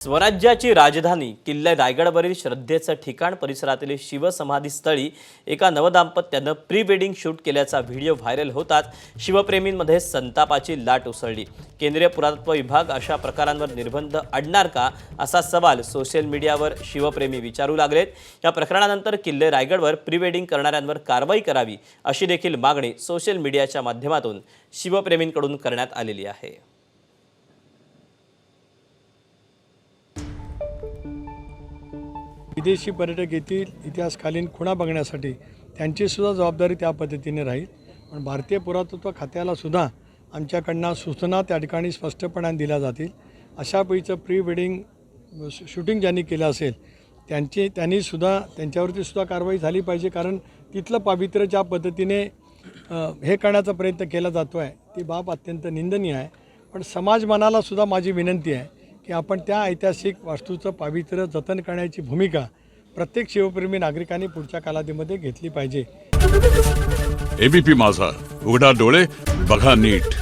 स्वराज्याची राजधानी किल्ले रायगडवरील श्रद्धेचं ठिकाण परिसरातील शिवसमाधीस्थळी एका नवदाम्पत्यानं प्री वेडिंग शूट केल्याचा व्हिडिओ व्हायरल होताच शिवप्रेमींमध्ये संतापाची लाट उसळली। केंद्रीय पुरातत्व विभाग अशा प्रकारांवर निर्बंध आणणार का असा सवाल सोशल मीडियावर शिवप्रेमी विचारू लागलेत। या प्रकरणानंतर किल्ले रायगडवर प्री वेडिंग करणाऱ्यांवर कारवाई करावी अशी देखील मागणी सोशल मीडियाच्या माध्यमातून शिवप्रेमींकडून करण्यात आलेली आहे। विदेशी पर्यटक येतील इतिहासकालीन खुणा बघण्यासाठी, त्यांची सुद्धा जबाबदारी त्या पद्धतीने राहील। पण भारतीय पुरातत्व खात्याला सुद्धा आमच्याकडनं सूचना त्या ठिकाणी स्पष्टपणे दिल्या जातील। अशा पैकीचं प्री वेडिंग शूटिंग ज्यांनी केलं असेल त्यांनी सुद्धा त्यांच्यावरती सुद्धा कारवाई झाली पाहिजे, कारण तिथलं पावित्र्य ज्या पद्धतीने हे करण्याचा प्रयत्न केला जातो आहे ती बाब अत्यंत निंदनीय आहे। पण समाज मनाला सुद्धा माझी विनंती आहे की आपण त्या ऐतिहासिक वास्तूचं पावित्र्य जतन करण्याची भूमिका प्रत्येक शिवप्रेमी नागरिकांनी पुढच्या कालावधीमध्ये घेतली पाहिजे। एबीपी माझा, उघडा डोळे बघा नीट।